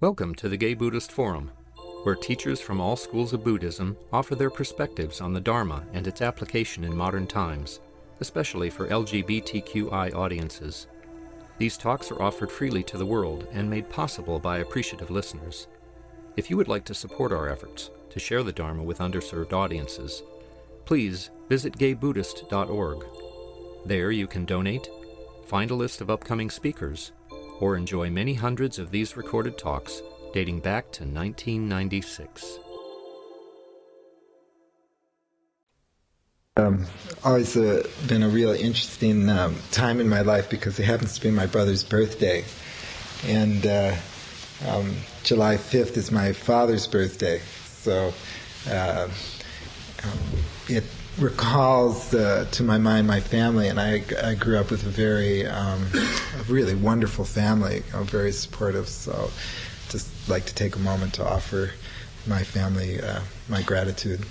Welcome to the Gay Buddhist Forum, where teachers from all schools of Buddhism offer their perspectives on the Dharma and its application in modern times, especially for LGBTQI audiences. These talks are offered freely to the world and made possible by appreciative listeners. If you would like to support our efforts to share the Dharma with underserved audiences, please visit gaybuddhist.org. There you can donate, find a list of upcoming speakers, or enjoy many hundreds of these recorded talks dating back to 1996. Always been a really interesting time in my life because it happens to be my brother's birthday. And July 5th is my father's birthday. So it recalls to my mind my family, and I grew up with a really wonderful family, very supportive. So just like to take a moment to offer my family my gratitude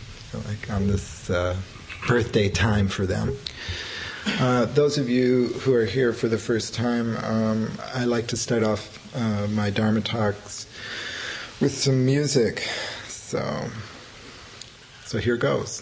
on this birthday time for them. Those of you who are here for the first time, I like to start off my Dharma talks with some music. So here goes.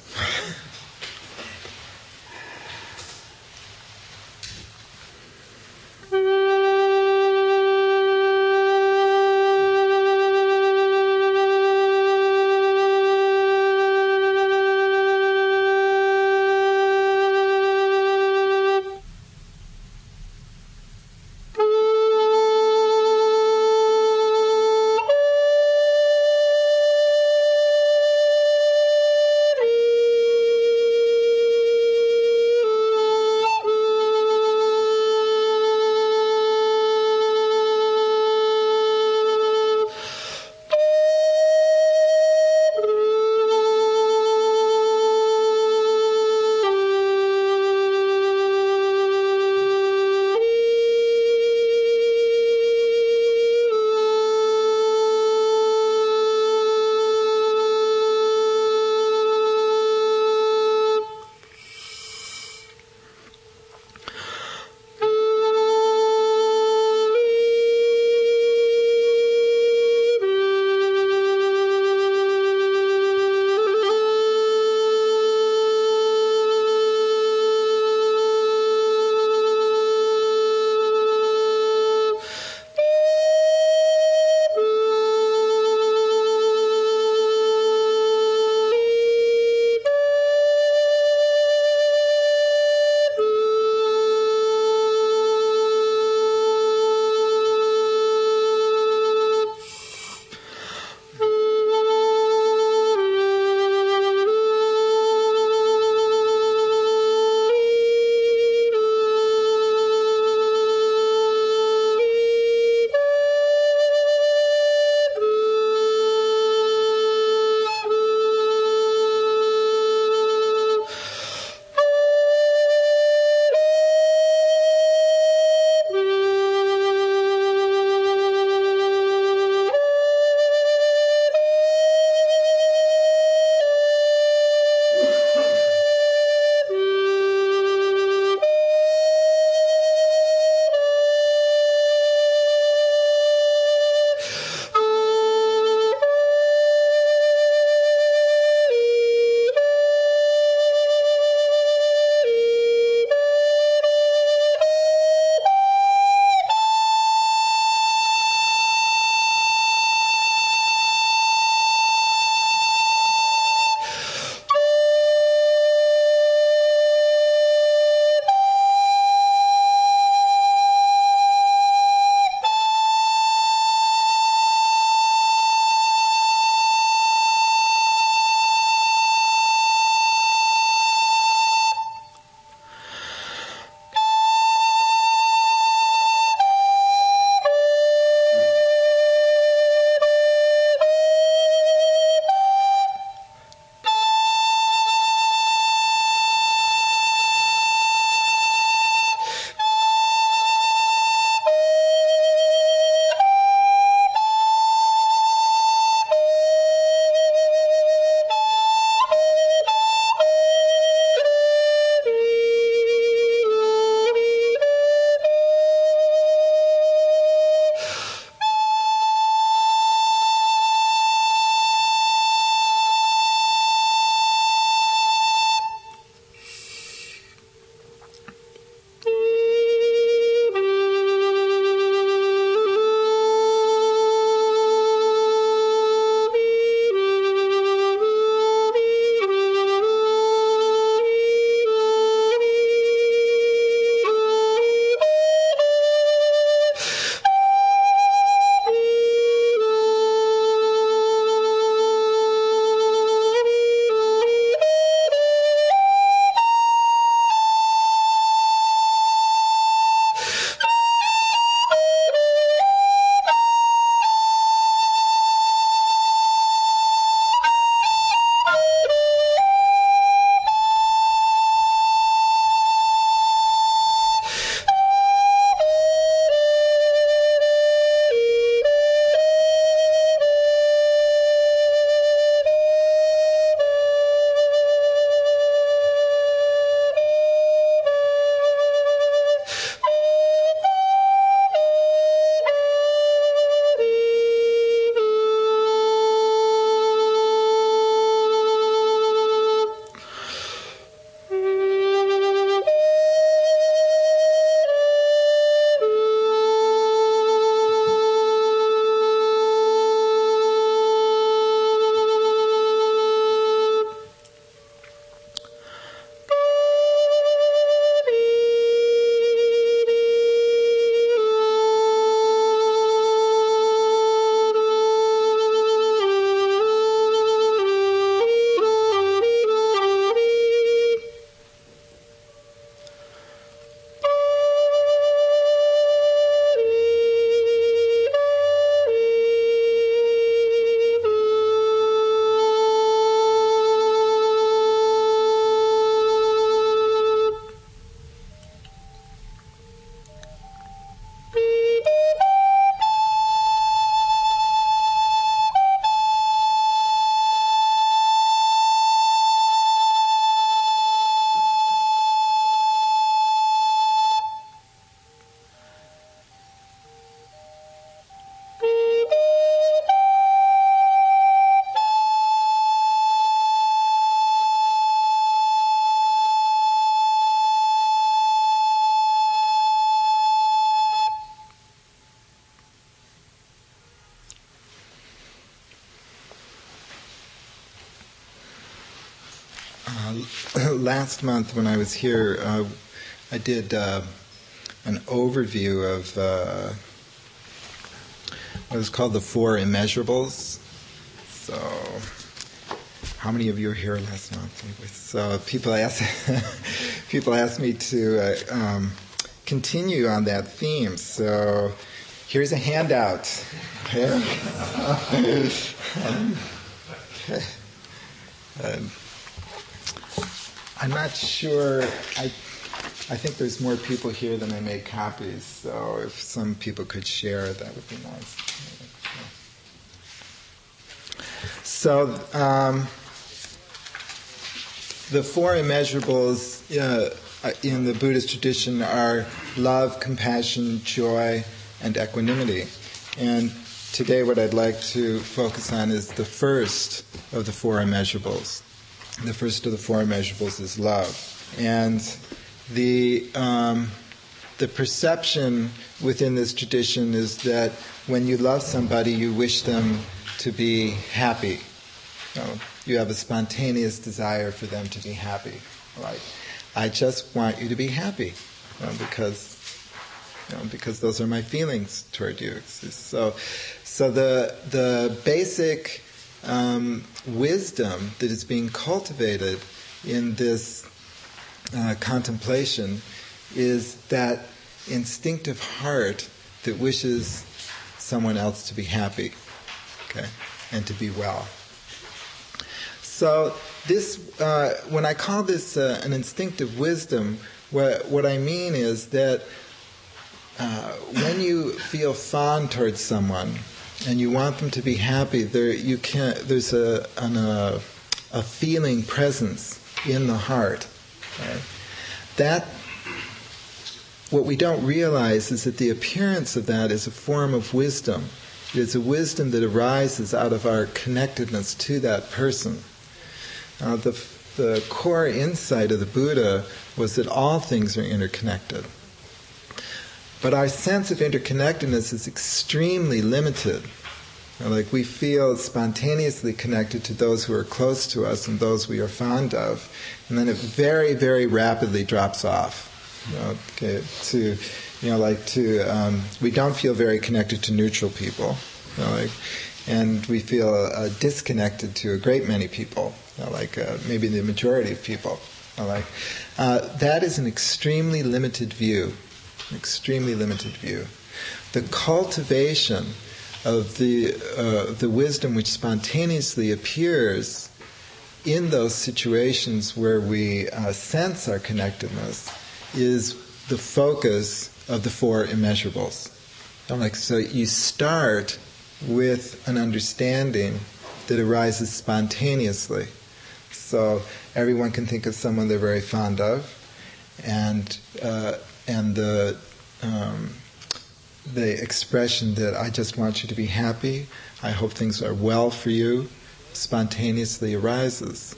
last month when I was here, I did an overview of what is called the Four Immeasurables. So, how many of you were here last month? So people asked me to continue on that theme. So here's a handout. Okay. I'm not sure. I think there's more people here than I made copies. So if some people could share, that would be nice. So the four immeasurables in the Buddhist tradition are love, compassion, joy, and equanimity. And today what I'd like to focus on is the first of the four immeasurables. The first of the four immeasurables is love. And the perception within this tradition is that when you love somebody, you wish them to be happy. You have a spontaneous desire for them to be happy. Like, I just want you to be happy, because those are my feelings toward you. So the basic wisdom that is being cultivated in this contemplation is that instinctive heart that wishes someone else to be happy, okay, and to be well. So this, when I call this an instinctive wisdom, what I mean is that when you feel fond towards someone and you want them to be happy, there's a feeling presence in the heart. Right? That, what we don't realize is that the appearance of that is a form of wisdom. It is a wisdom that arises out of our connectedness to that person. The core insight of the Buddha was that all things are interconnected. But our sense of interconnectedness is extremely limited. Like, we feel spontaneously connected to those who are close to us and those we are fond of, and then it very, very rapidly drops off. We don't feel very connected to neutral people, and we feel disconnected to a great many people, maybe the majority of people. That is an extremely limited view. Extremely limited view. The cultivation of the wisdom which spontaneously appears in those situations where we sense our connectedness is the focus of the four immeasurables. So you start with an understanding that arises spontaneously. So everyone can think of someone they're very fond of, and the expression that I just want you to be happy, I hope things are well for you, spontaneously arises.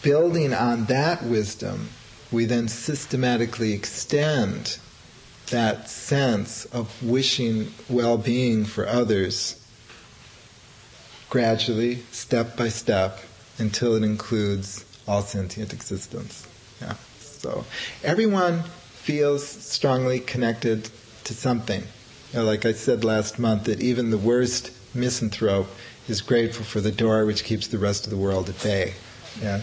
Building on that wisdom, we then systematically extend that sense of wishing well-being for others gradually, step by step, until it includes all sentient existence. Yeah. So everyone feels strongly connected to something. Like I said last month, that even the worst misanthrope is grateful for the door which keeps the rest of the world at bay. Yeah,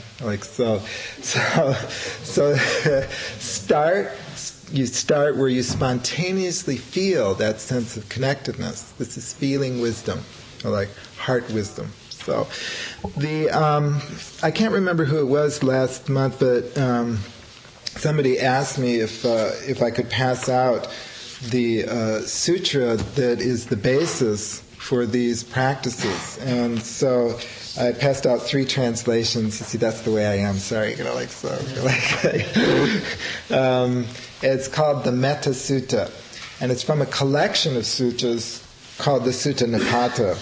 you start where you spontaneously feel that sense of connectedness. This is feeling wisdom, or like heart wisdom. So I can't remember who it was last month, but somebody asked me if I could pass out the sutra that is the basis for these practices, and so I passed out 3 translations. You see, that's the way I am. Sorry, it's called the Metta Sutta, and it's from a collection of sutras called the Sutta Nipata.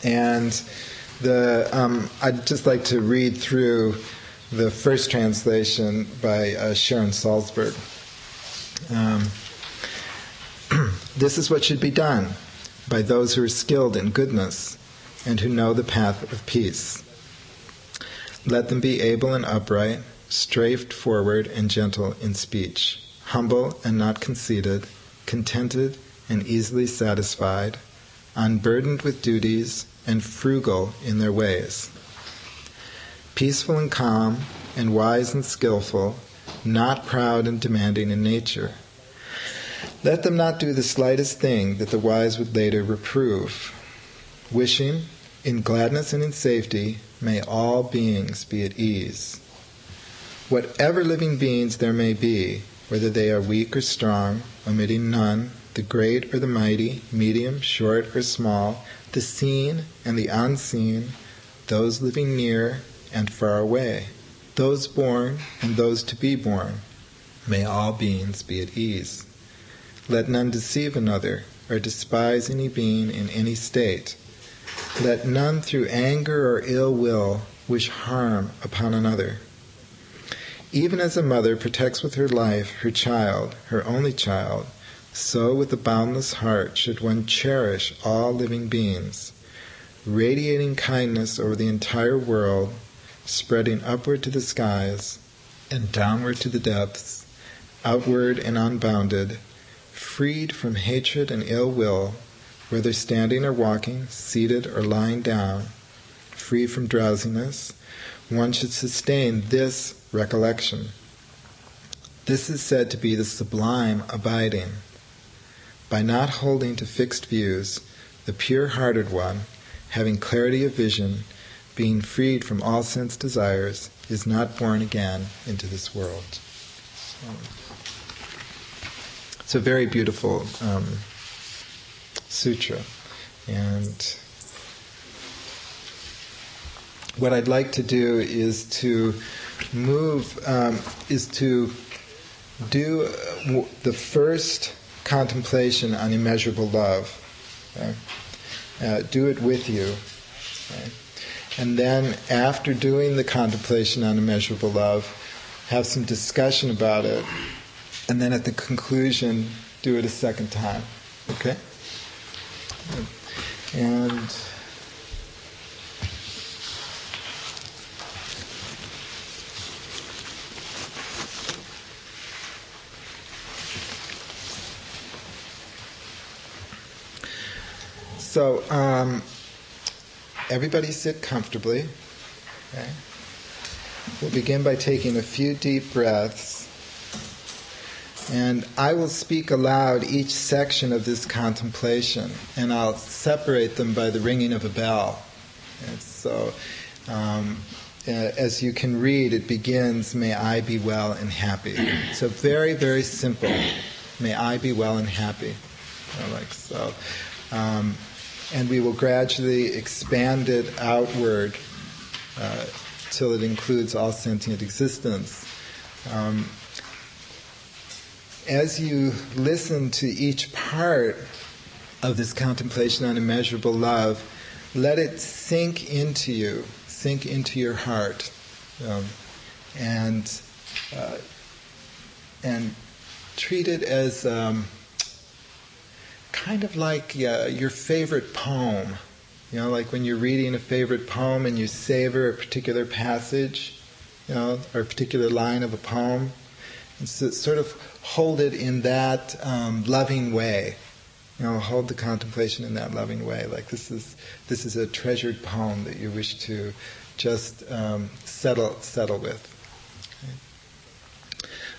And I'd just like to read through the first translation by Sharon Salzberg. This is what should be done by those who are skilled in goodness and who know the path of peace. Let them be able and upright, straightforward and gentle in speech, humble and not conceited, contented and easily satisfied, unburdened with duties, and frugal in their ways. Peaceful and calm, and wise and skillful, not proud and demanding in nature. Let them not do the slightest thing that the wise would later reprove. Wishing, in gladness and in safety, may all beings be at ease. Whatever living beings there may be, whether they are weak or strong, omitting none, the great or the mighty, medium, short or small, the seen and the unseen, those living near and far away, those born and those to be born, may all beings be at ease. Let none deceive another or despise any being in any state. Let none through anger or ill will wish harm upon another. Even as a mother protects with her life her child, her only child, so with a boundless heart should one cherish all living beings, radiating kindness over the entire world, spreading upward to the skies and downward to the depths, outward and unbounded, freed from hatred and ill will, whether standing or walking, seated or lying down, free from drowsiness. One should sustain this recollection. This is said to be the sublime abiding. By not holding to fixed views, the pure-hearted one, having clarity of vision, being freed from all sense desires, is not born again into this world. It's a very beautiful sutra. And what I'd like to do is to do the first contemplation on immeasurable love. Do it with you. Okay? And then after doing the contemplation on immeasurable love, have some discussion about it. And then at the conclusion, do it a second time. Okay? And so everybody sit comfortably. Okay? We'll begin by taking a few deep breaths. And I will speak aloud each section of this contemplation, and I'll separate them by the ringing of a bell. And so, as you can read, it begins, "May I be well and happy." So very, very simple. May I be well and happy. Like so. And we will gradually expand it outward till it includes all sentient existence. As you listen to each part of this contemplation on immeasurable love, let it sink into you, sink into your heart, and treat it as kind of like your favorite poem. You know, like when you're reading a favorite poem and you savor a particular passage, or a particular line of a poem, and so sort of hold it in that loving way. Hold the contemplation in that loving way. Like this is a treasured poem that you wish to just settle with. Okay.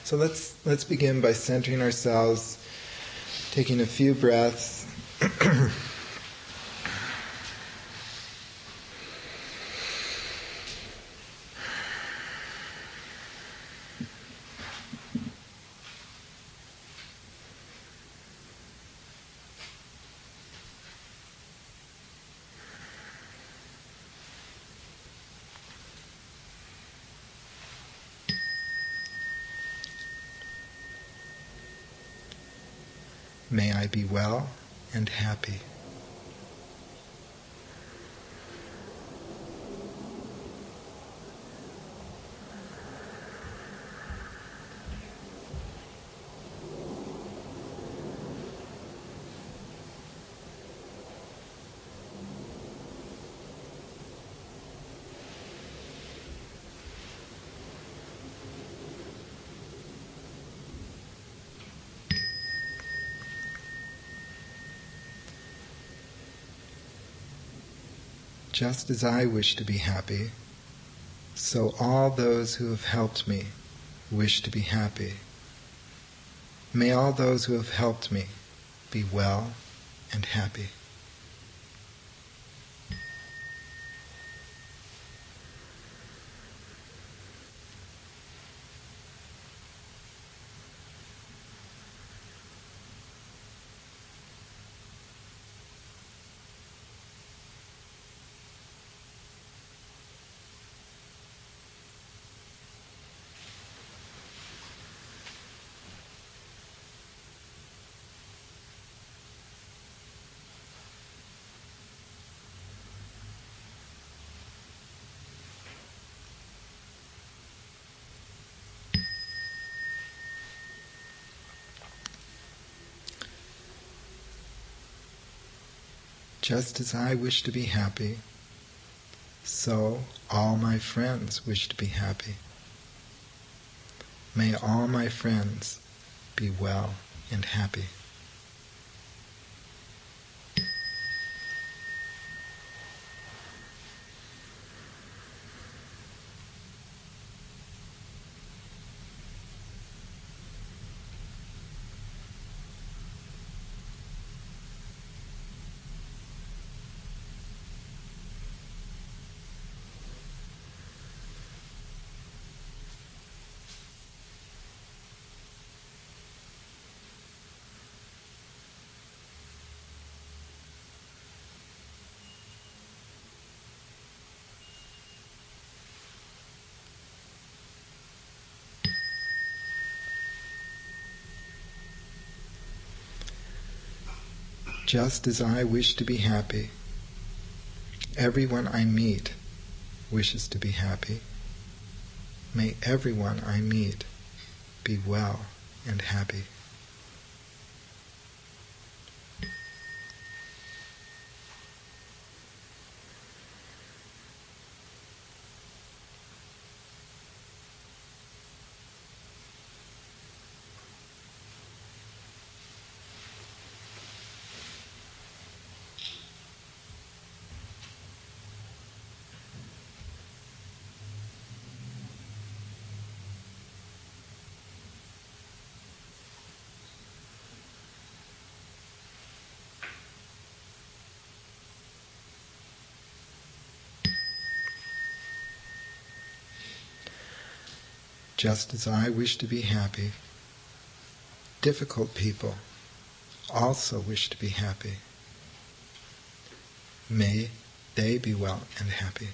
So let's begin by centering ourselves, taking a few breaths. May I be well and happy. Just as I wish to be happy, so all those who have helped me wish to be happy. May all those who have helped me be well and happy. Just as I wish to be happy, so all my friends wish to be happy. May all my friends be well and happy. Just as I wish to be happy, everyone I meet wishes to be happy. May everyone I meet be well and happy. Just as I wish to be happy, difficult people also wish to be happy. May they be well and happy.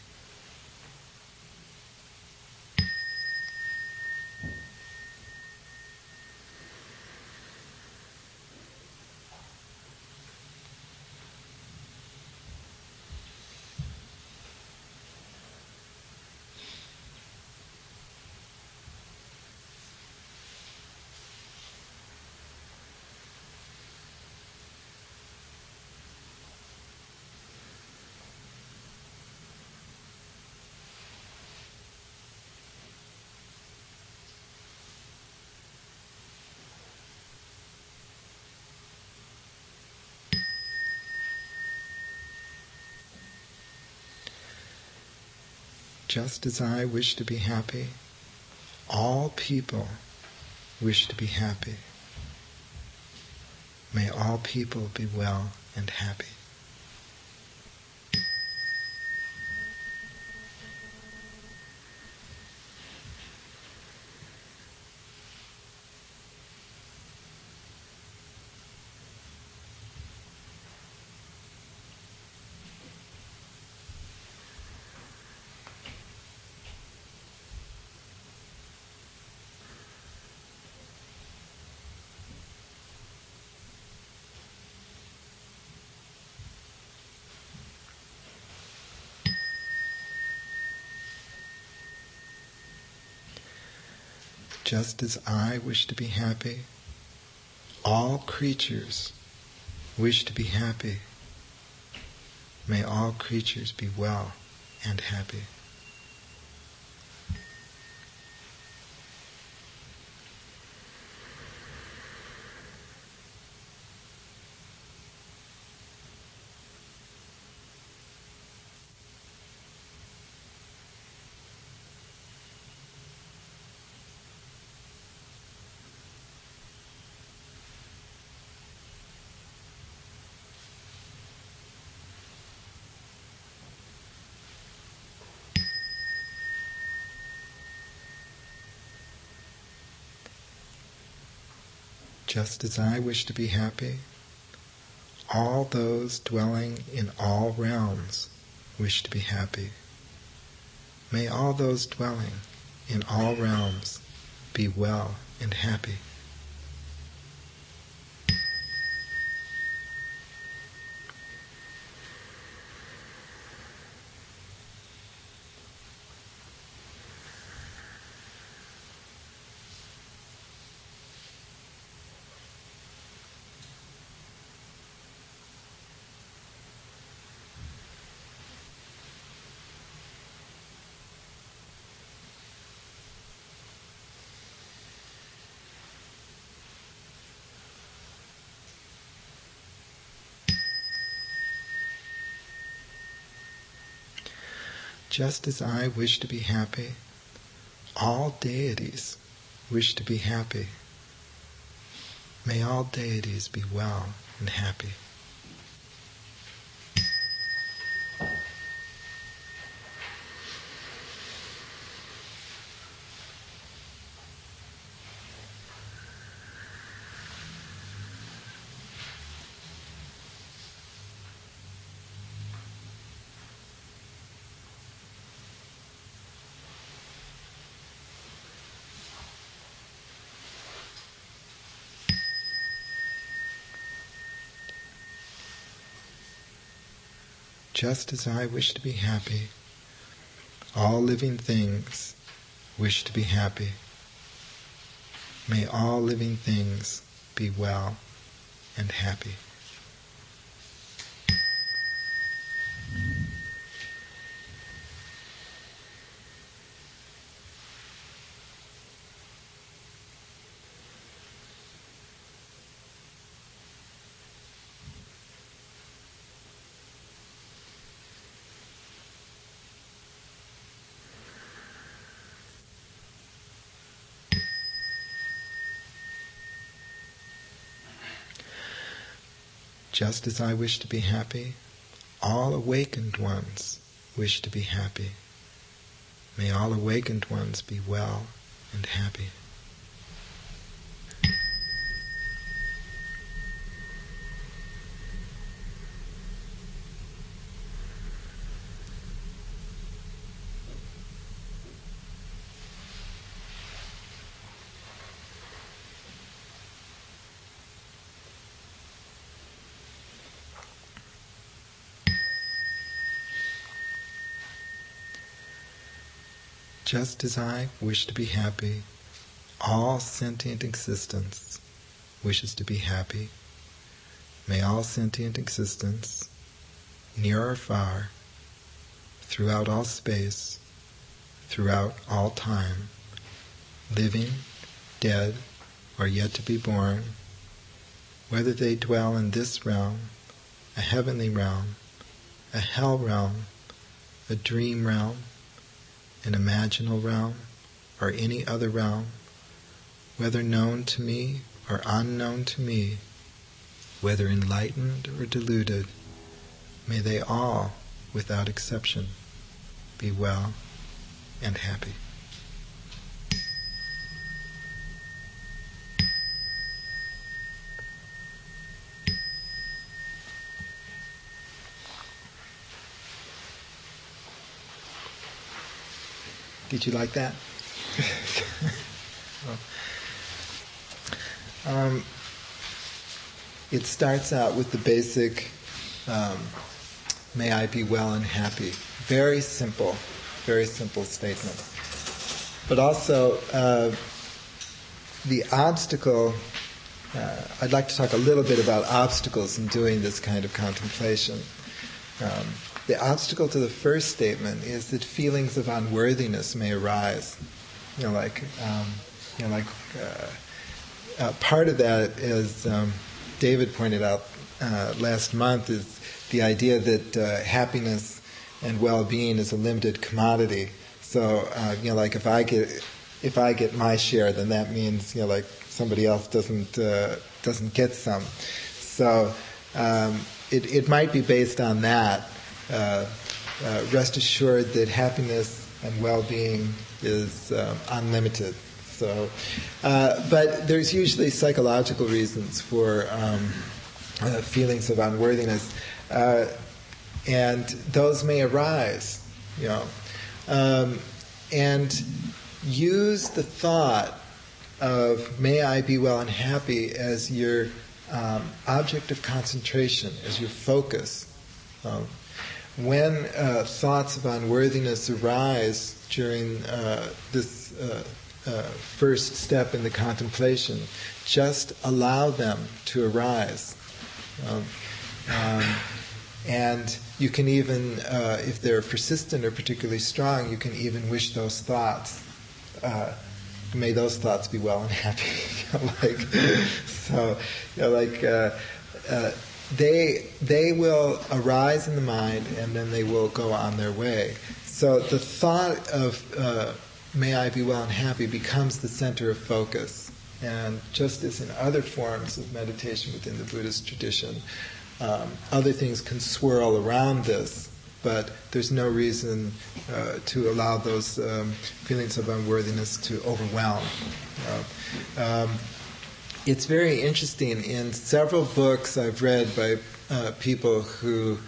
Just as I wish to be happy, all people wish to be happy. May all people be well and happy. Just as I wish to be happy, all creatures wish to be happy. May all creatures be well and happy. Just as I wish to be happy, all those dwelling in all realms wish to be happy. May all those dwelling in all realms be well and happy. Just as I wish to be happy, all deities wish to be happy. May all deities be well and happy. Just as I wish to be happy, all living things wish to be happy. May all living things be well and happy. Just as I wish to be happy, all awakened ones wish to be happy. May all awakened ones be well and happy. Just as I wish to be happy, all sentient existence wishes to be happy. May all sentient existence, near or far, throughout all space, throughout all time, living, dead, or yet to be born, whether they dwell in this realm, a heavenly realm, a hell realm, a dream realm, an imaginal realm, or any other realm, whether known to me or unknown to me, whether enlightened or deluded, may they all, without exception, be well and happy. Did you like that? It starts out with the basic, may I be well and happy. Very simple statement. But also, the obstacle, I'd like to talk a little bit about obstacles in doing this kind of contemplation. The obstacle to the first statement is that feelings of unworthiness may arise. Part of that, as David pointed out last month, is the idea that happiness and well-being is a limited commodity. So, if I get my share, then that means somebody else doesn't get some. So it might be based on that. Rest assured that happiness and well-being is unlimited. So, but there's usually psychological reasons for feelings of unworthiness, and those may arise, and use the thought of "May I be well and happy" as your object of concentration, as your focus. When thoughts of unworthiness arise during this first step in the contemplation, just allow them to arise. And you can even, if they're persistent or particularly strong, you can even wish those thoughts, may those thoughts be well and happy. They will arise in the mind and then they will go on their way. So the thought of may I be well and happy becomes the center of focus. And just as in other forms of meditation within the Buddhist tradition, other things can swirl around this, but there's no reason to allow those feelings of unworthiness to overwhelm. It's very interesting. In several books I've read by people who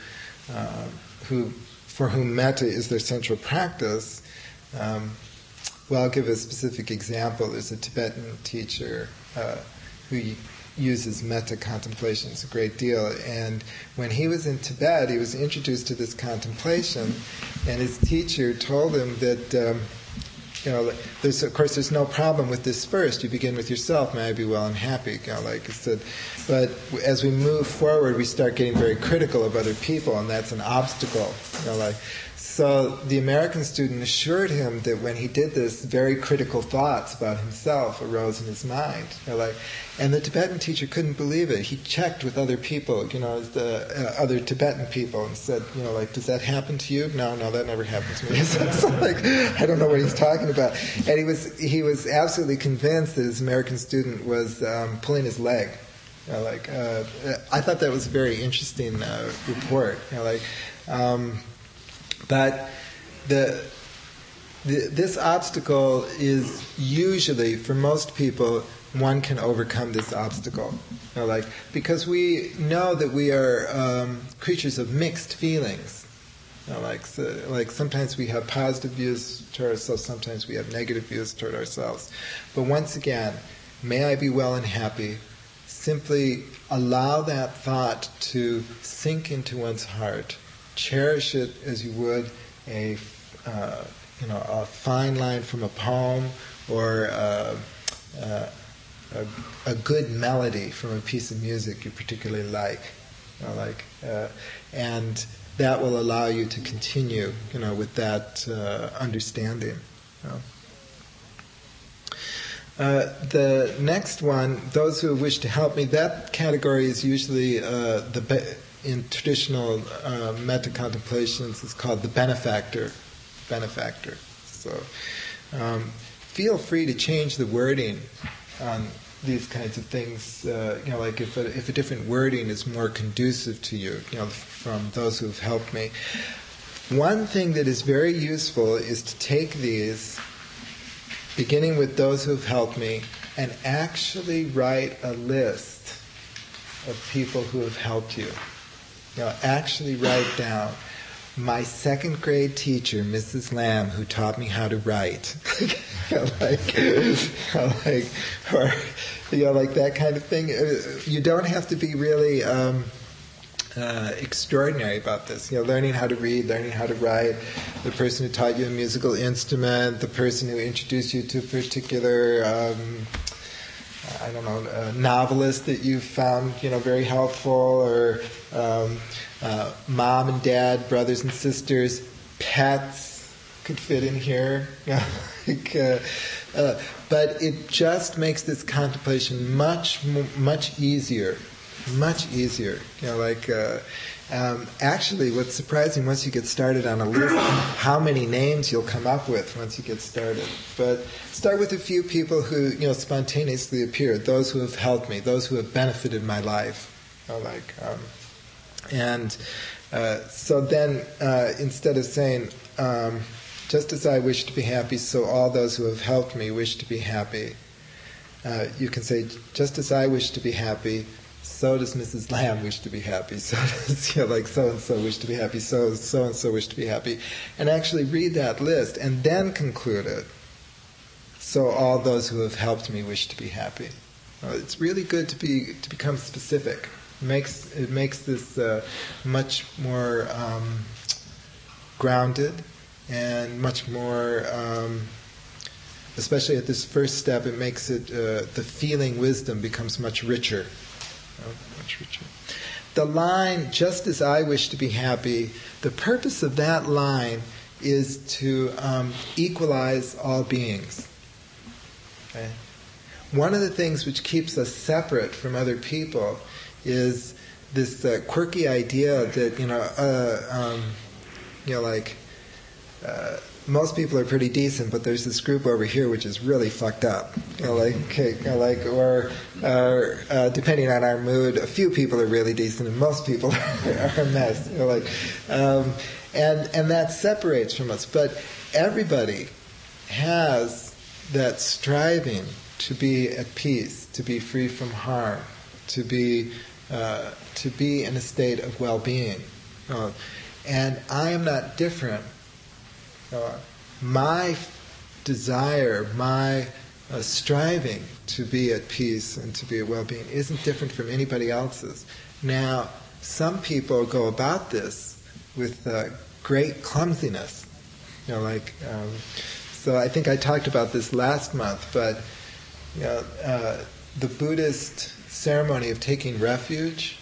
for whom metta is their central practice. Well, I'll give a specific example. There's a Tibetan teacher who uses metta contemplations a great deal. And when he was in Tibet, he was introduced to this contemplation, and his teacher told him that, there's no problem with this first. You begin with yourself, may I be well and happy, like I said. But as we move forward, we start getting very critical of other people, and that's an obstacle, So the American student assured him that when he did this, very critical thoughts about himself arose in his mind. And the Tibetan teacher couldn't believe it. He checked with other people, the other Tibetan people, and said, does that happen to you? No, that never happened to me. So I don't know what he's talking about. And he was absolutely convinced that his American student was pulling his leg. I thought that was a very interesting report. But this obstacle is usually, for most people, one can overcome this obstacle. Because we know that we are creatures of mixed feelings. Sometimes we have positive views toward ourselves, sometimes we have negative views toward ourselves. But once again, may I be well and happy. Simply allow that thought to sink into one's heart. Cherish it as you would a fine line from a poem or a good melody from a piece of music you particularly like. And that will allow you to continue, with that understanding. The next one, those who wish to help me, that category is usually in traditional metta contemplations, it's called the benefactor. So feel free to change the wording on these kinds of things. If a different wording is more conducive to you, from those who have helped me. One thing that is very useful is to take these, beginning with those who have helped me, and actually write a list of people who have helped you. Actually write down, my second grade teacher, Mrs. Lamb, who taught me how to write. That kind of thing. You don't have to be really extraordinary about this. Learning how to read, learning how to write, the person who taught you a musical instrument, the person who introduced you to a particular novelist that you found, very helpful, or mom and dad, brothers and sisters, pets could fit in here. But it just makes this contemplation much easier. Much easier. Actually, what's surprising, once you get started on a list, how many names you'll come up with once you get started. But start with a few people who, spontaneously appear, those who have helped me, those who have benefited my life. So then, instead of saying, Just as I wish to be happy, so all those who have helped me wish to be happy. You can say, just as I wish to be happy, so does Mrs. Lamb wish to be happy. So does, like so-and-so wish to be happy, so does so-and-so wish to be happy. And actually read that list and then conclude it. So all those who have helped me wish to be happy. It's really good to become specific. It makes this much more grounded and much more, especially at this first step, it makes it, the feeling wisdom becomes much richer. Much richer. The line, just as I wish to be happy, the purpose of that line is to equalize all beings. Okay? One of the things which keeps us separate from other people is this quirky idea that, most people are pretty decent, but there's this group over here which is really fucked up. Or depending on our mood, a few people are really decent, and most people are a mess. And that separates from us. But everybody has that striving to be at peace, to be free from harm, to be in a state of well-being. And I am not different. My desire, my striving to be at peace and to be at well-being isn't different from anybody else's. Now, some people go about this with great clumsiness. So I think I talked about this last month, but the Buddhist ceremony of taking refuge.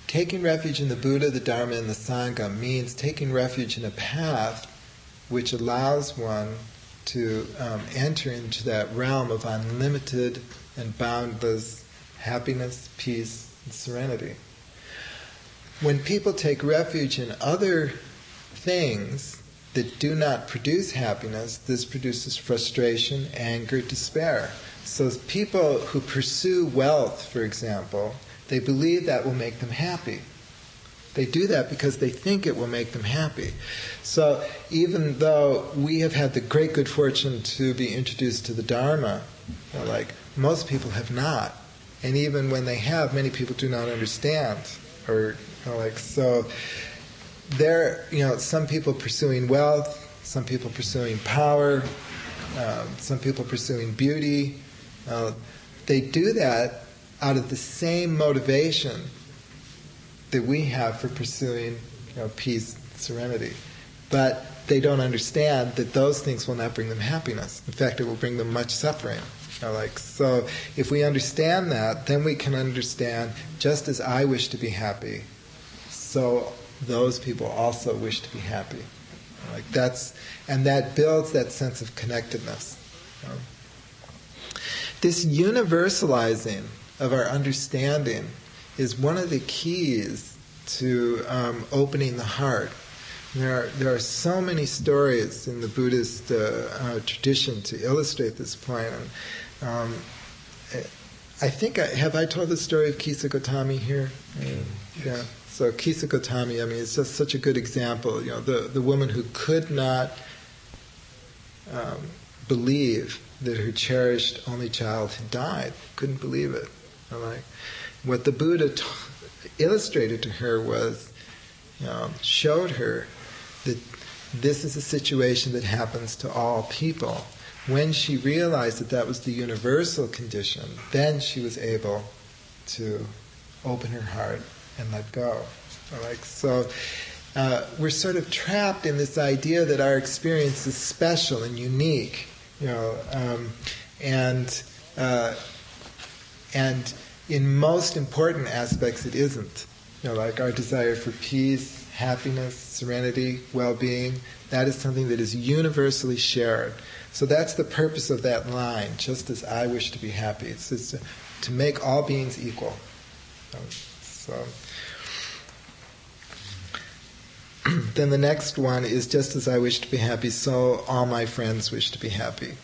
Taking refuge in the Buddha, the Dharma, and the Sangha means taking refuge in a path which allows one to enter into that realm of unlimited and boundless happiness, peace, and serenity. When people take refuge in other things that do not produce happiness, this produces frustration, anger, despair. So people who pursue wealth, for example, they believe that will make them happy. They do that because they think it will make them happy. So even though we have had the great good fortune to be introduced to the Dharma, most people have not. And even when they have, many people do not understand. So there, some people pursuing wealth, some people pursuing power, some people pursuing beauty. They do that out of the same motivation that we have for pursuing, peace, serenity. But they don't understand that those things will not bring them happiness. In fact, it will bring them much suffering. So if we understand that, then we can understand, just as I wish to be happy, so those people also wish to be happy. And that builds that sense of connectedness. This universalizing of our understanding is one of the keys to opening the heart. There are so many stories in the Buddhist tradition to illustrate this point. And, I think have I told the story of Kisa Gotami here? Yeah. So Kisa Gotami, it's just such a good example. The woman who could not believe that her cherished only child had died, couldn't believe it. What the Buddha illustrated to her was, showed her that this is a situation that happens to all people. When she realized that that was the universal condition, then she was able to open her heart and let go. So we're sort of trapped in this idea that our experience is special and unique, and in most important aspects it isn't. Our desire for peace, happiness, serenity, well-being, that is something that is universally shared. So that's the purpose of that line, just as I wish to be happy. It's to make all beings equal. Then the next one is, just as I wish to be happy, so all my friends wish to be happy.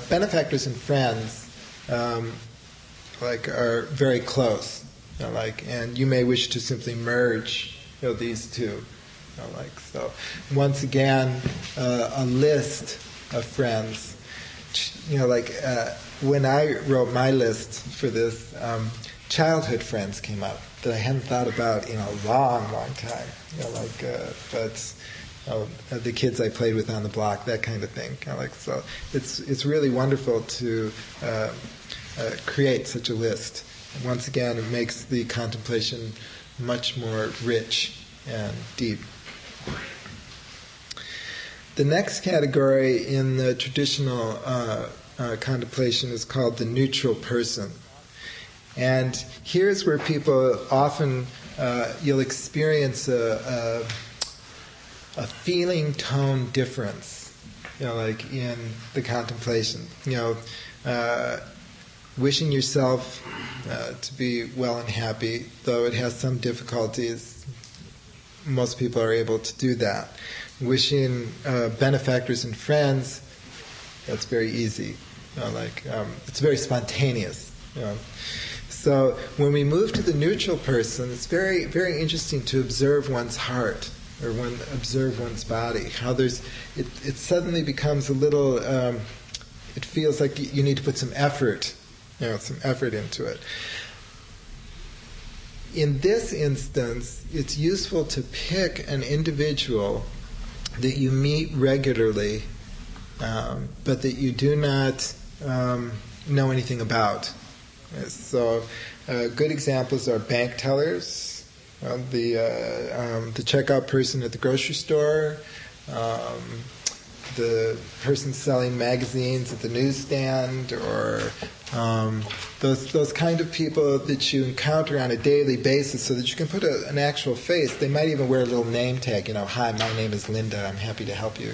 Benefactors and friends are very close. And you may wish to simply merge these two. So once again, a list of friends. When I wrote my list for this, childhood friends came up that I hadn't thought about in a long, long time. The kids I played with on the block, that kind of thing. So it's really wonderful to create such a list. And once again, it makes the contemplation much more rich and deep. The next category in the traditional contemplation is called the neutral person. And here's where people often, you'll experience a feeling tone difference, in the contemplation. Wishing yourself to be well and happy, though it has some difficulties. Most people are able to do that. Wishing benefactors and friends, that's very easy. It's very spontaneous. So when we move to the neutral person, it's very, very interesting to observe one's heart, or observe one's body. How it suddenly becomes a little. It feels like you need to put some effort, into it. In this instance, it's useful to pick an individual that you meet regularly, but that you do not know anything about. So, good examples are bank tellers, the checkout person at the grocery store, the person selling magazines at the newsstand, or those kind of people that you encounter on a daily basis, so that you can put an actual face. They might even wear a little name tag. Hi, my name is Linda. I'm happy to help you.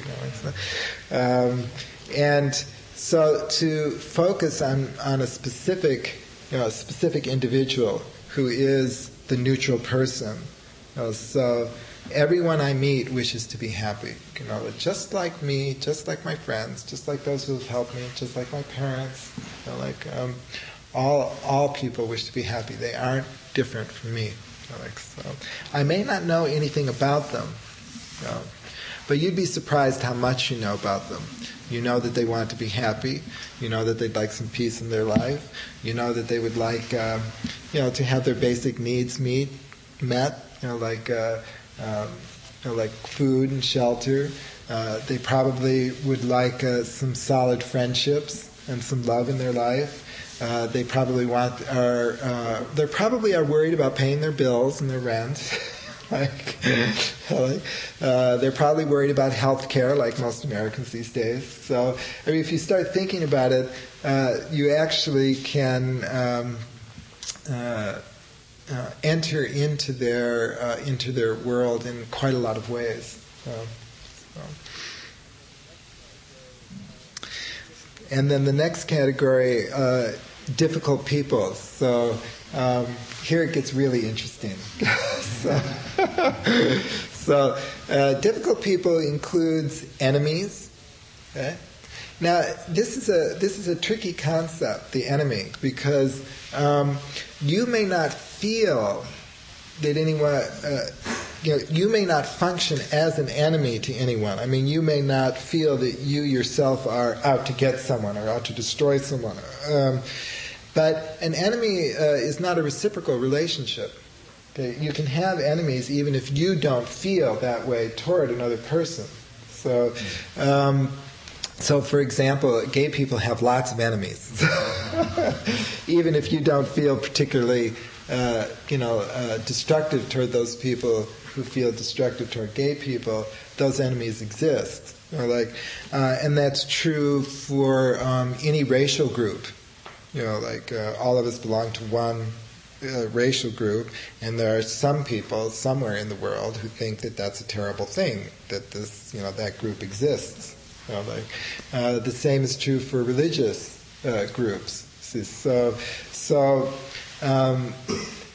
And so to focus on a specific individual who is the neutral person. So everyone I meet wishes to be happy. Just like me, just like my friends, just like those who have helped me, just like my parents. All people wish to be happy. They aren't different from me. So I may not know anything about them, but you'd be surprised how much you know about them. You know that they want to be happy. You know that they'd like some peace in their life. You know that they would like, to have their basic needs met. Like food and shelter. They probably would like some solid friendships and some love in their life. They probably they probably are worried about paying their bills and their rent. They're probably worried about health care, like most Americans these days. So, if you start thinking about it, you actually can enter into their world in quite a lot of ways. And then the next category, difficult people. So here it gets really interesting. So difficult people includes enemies. Okay? Now this is a tricky concept, the enemy, because you may not feel that anyone, you may not function as an enemy to anyone. I mean, you may not feel that you yourself are out to get someone or out to destroy someone. But an enemy is not a reciprocal relationship. Okay? You can have enemies even if you don't feel that way toward another person. So, for example, gay people have lots of enemies. Even if you don't feel particularly, destructive toward those people who feel destructive toward gay people, those enemies exist. And that's true for any racial group. All of us belong to one racial group, and there are some people somewhere in the world who think that that's a terrible thing, that that group exists. The same is true for religious groups. So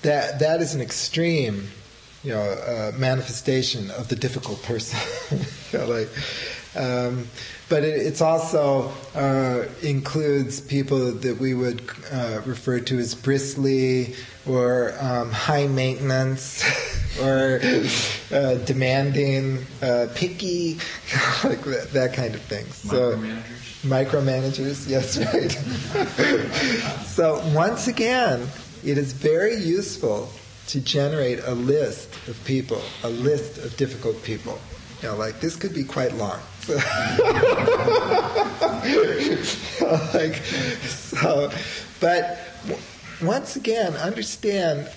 that is an extreme, manifestation of the difficult person. But it's also includes people that we would refer to as bristly or high maintenance. or demanding, picky, like that kind of thing. So, micromanagers, yes, right. So once again, it is very useful to generate a list of people, a list of difficult people. You know, like this could be quite long. But once again,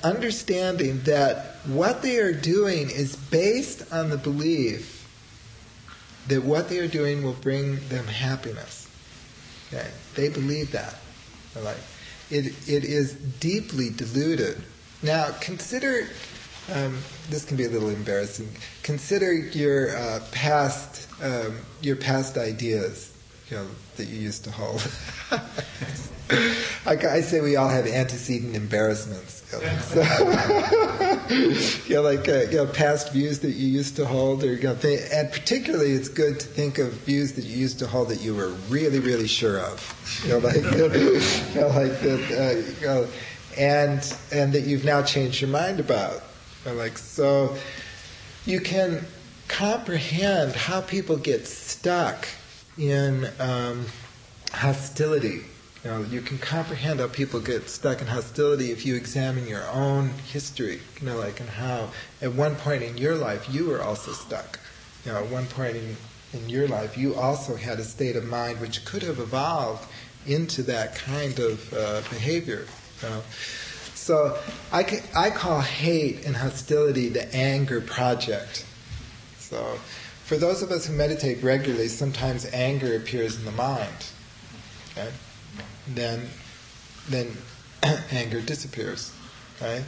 understanding that what they are doing is based on the belief that what they are doing will bring them happiness. Okay? They believe that. Like, it is deeply deluded. Now, consider, this can be a little embarrassing, consider your past ideas, that you used to hold. I say we all have antecedent embarrassments. Past views that you used to hold, and particularly it's good to think of views that you used to hold that you were really, really sure of, and that you've now changed your mind about. So you can comprehend how people get stuck in hostility. You can comprehend how people get stuck in hostility if you examine your own history, and how at one point in your life you were also stuck. At one point in your life you also had a state of mind which could have evolved into that kind of behavior. So I call hate and hostility the anger project. So for those of us who meditate regularly, sometimes anger appears in the mind. Okay? Then anger disappears, right?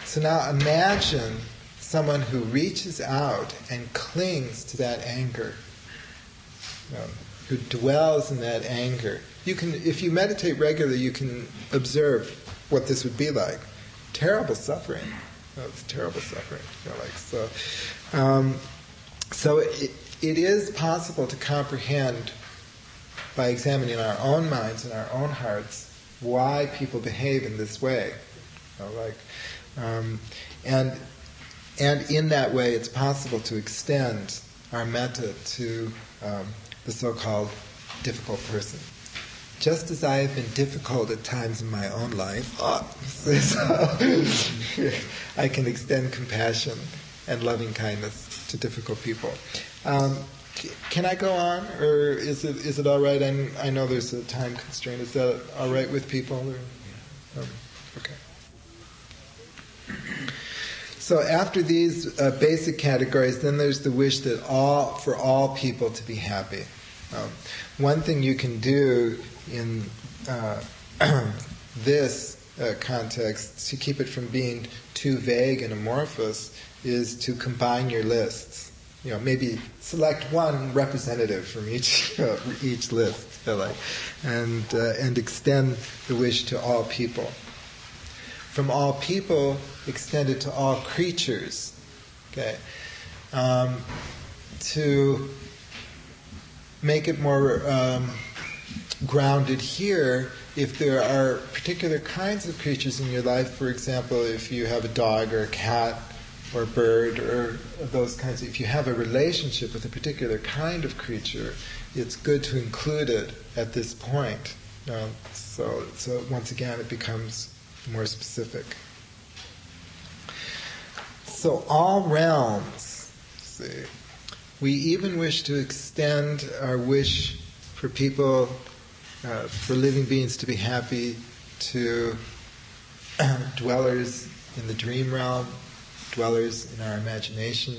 So now imagine someone who reaches out and clings to that anger, who dwells in that anger. You can, if you meditate regularly, you can observe what this would be like. Terrible suffering. It's terrible suffering. So it is possible to comprehend by examining our own minds and our own hearts why people behave in this way. And in that way it's possible to extend our metta to the so-called difficult person. Just as I have been difficult at times in my own life, I can extend compassion and loving kindness to difficult people. Can I go on, or is it all right? I know there's a time constraint. Is that all right with people? Okay. So after these basic categories, then there's the wish that for all people to be happy. One thing you can do in this context to keep it from being too vague and amorphous is to combine your lists. Maybe select one representative from each list, and extend the wish to all people. From all people, extend it to all creatures. Okay, to make it more grounded here, if there are particular kinds of creatures in your life, for example, if you have a dog or a cat or bird or those kinds of, if you have a relationship with a particular kind of creature, it's good to include it at this point. So once again it becomes more specific. So all realms, see, we even wish to extend our wish for people, for living beings to be happy, to dwellers in the dream realm, dwellers in our imagination,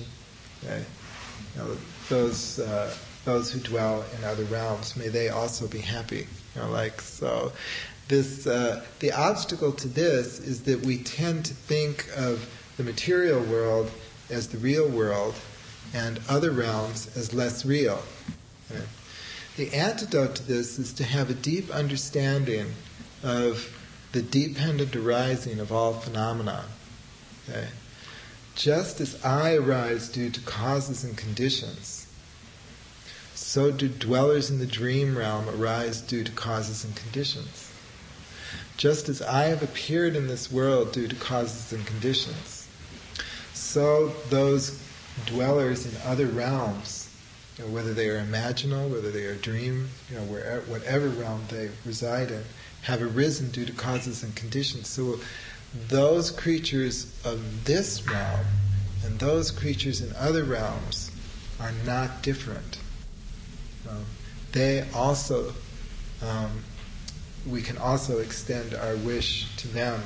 okay? Those who dwell in other realms, may they also be happy. So this the obstacle to this is that we tend to think of the material world as the real world and other realms as less real. Okay? The antidote to this is to have a deep understanding of the dependent arising of all phenomena. Okay? Just as I arise due to causes and conditions, so do dwellers in the dream realm arise due to causes and conditions. Just as I have appeared in this world due to causes and conditions, so those dwellers in other realms, whether they are imaginal, whether they are dream, whatever realm they reside in, have arisen due to causes and conditions. So those creatures of this realm and those creatures in other realms are not different. They also, we can also extend our wish to them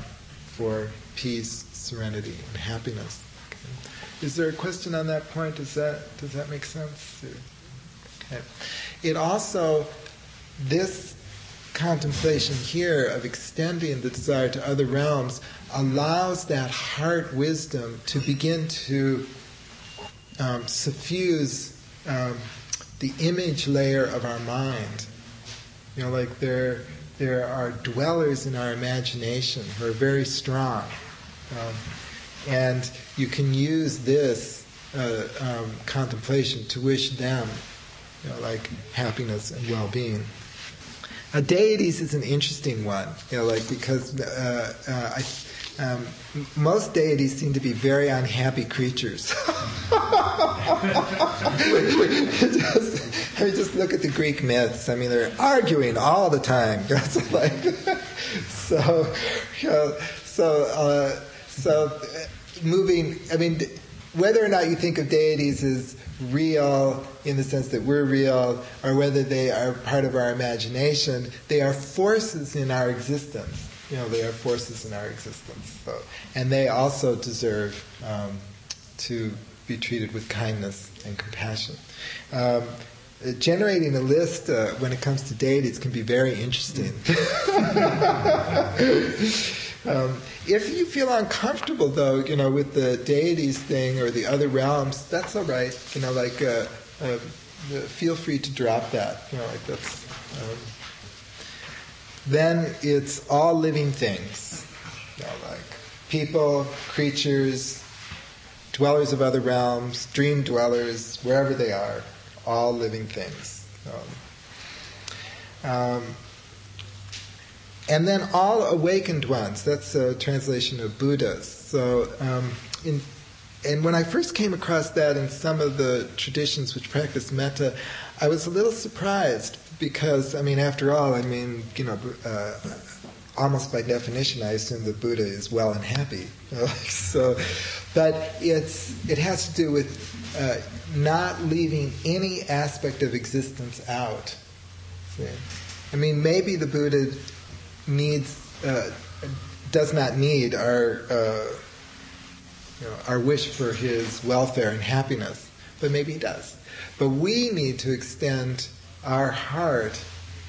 for peace, serenity, and happiness. Okay. Is there a question on that point? Does that make sense? Okay. It also, this contemplation here of extending the desire to other realms allows that heart wisdom to begin to suffuse the image layer of our mind. Like there are dwellers in our imagination who are very strong. And you can use this contemplation to wish them like happiness and well-being. Deities is an interesting one, because most deities seem to be very unhappy creatures. Just look at the Greek myths. They're arguing all the time. So moving. Whether or not you think of deities as real in the sense that we're real, or whether they are part of our imagination, they are forces in our existence. They are forces in our existence. And they also deserve to be treated with kindness and compassion. Generating a list when it comes to deities can be very interesting. If you feel uncomfortable, though, with the deities thing or the other realms, that's all right. Feel free to drop that. That's. Then it's all living things, like people, creatures, dwellers of other realms, dream dwellers, wherever they are, all living things. And then all awakened ones. That's a translation of Buddhas. So, and when I first came across that in some of the traditions which practice metta, I was a little surprised because, after all, almost by definition, I assume that Buddha is well and happy. But it has to do with not leaving any aspect of existence out. See? Maybe the Buddha does not need our wish for his welfare and happiness, but maybe he does. But we need to extend our heart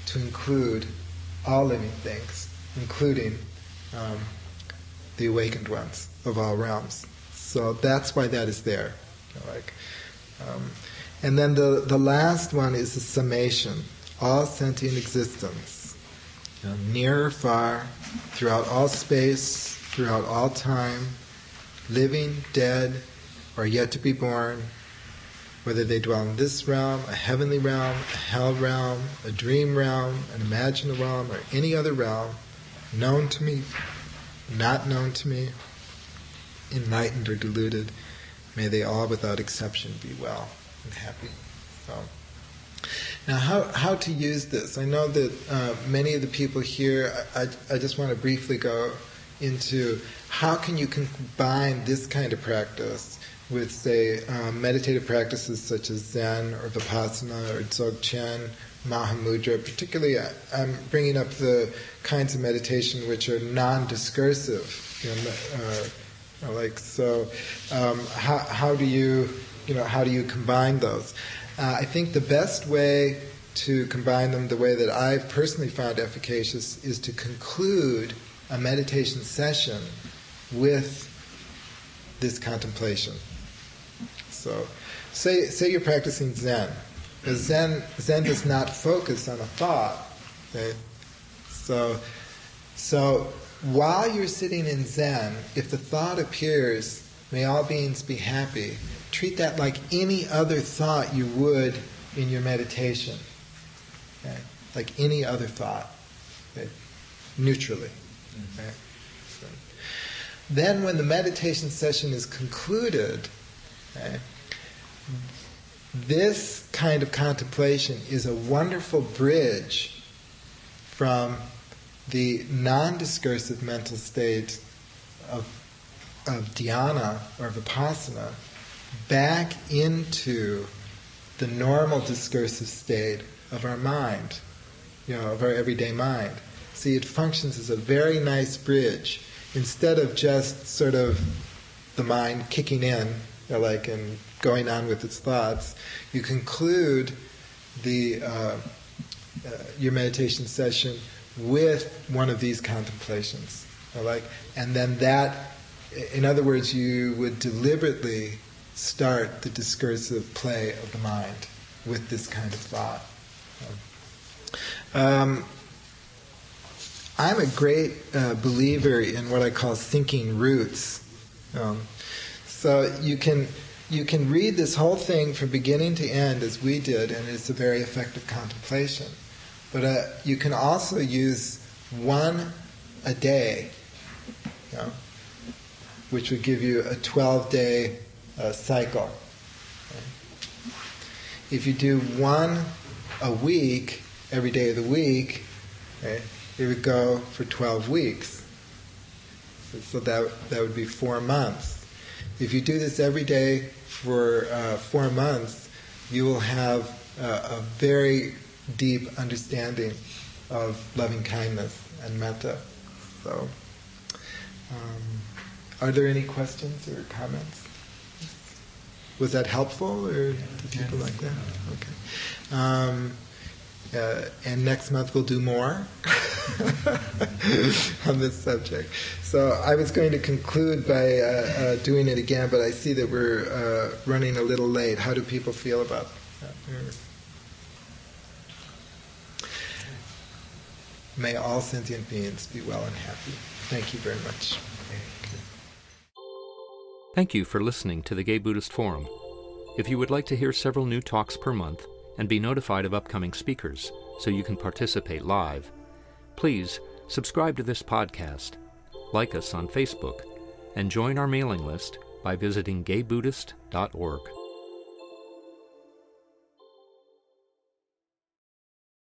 to include all living things, including the awakened ones of all realms. So that's why that is there. And then the last one is a summation. All sentient existence, near or far, throughout all space, throughout all time, living, dead, or yet to be born, whether they dwell in this realm, a heavenly realm, a hell realm, a dream realm, an imaginal realm, or any other realm, known to me, not known to me, enlightened or deluded, may they all without exception be well and happy. Now, how to use this? I know that many of the people here, I just want to briefly go into how can you combine this kind of practice with, say, meditative practices such as Zen or Vipassana or Dzog Chen, Mahamudra. Particularly, I'm bringing up the kinds of meditation which are non-discursive. How do you combine those? I think the best way to combine them, the way that I've personally found efficacious, is to conclude a meditation session with this contemplation. So, say you're practicing Zen. Because Zen does not focus on a thought. Okay? So while you're sitting in Zen, if the thought appears, may all beings be happy, treat that like any other thought you would in your meditation. Okay? Like any other thought. Okay? Neutrally. Okay? then when the meditation session is concluded, okay, this kind of contemplation is a wonderful bridge from the non-discursive mental state of dhyana or vipassana back into the normal discursive state of our mind, of our everyday mind. See, it functions as a very nice bridge. Instead of just sort of the mind kicking in, and going on with its thoughts, you conclude your meditation session with one of these contemplations. And then that, in other words, you would deliberately start the discursive play of the mind with this kind of thought. I'm a great believer in what I call thinking roots. So you can read this whole thing from beginning to end as we did, and it's a very effective contemplation. But you can also use one a day, which would give you a 12-day cycle. If you do one a week, every day of the week, it would go for 12 weeks. So that would be 4 months. If you do this every day for 4 months, you will have a very deep understanding of loving kindness and metta. So, are there any questions or comments? Was that helpful, or do people like that? Okay. And next month we'll do more on this subject. So I was going to conclude by doing it again, but I see that we're running a little late. How do people feel about that? May all sentient beings be well and happy. Thank you very much. Thank you for listening to the Gay Buddhist Forum. If you would like to hear several new talks per month and be notified of upcoming speakers so you can participate live, please subscribe to this podcast, like us on Facebook, and join our mailing list by visiting gaybuddhist.org.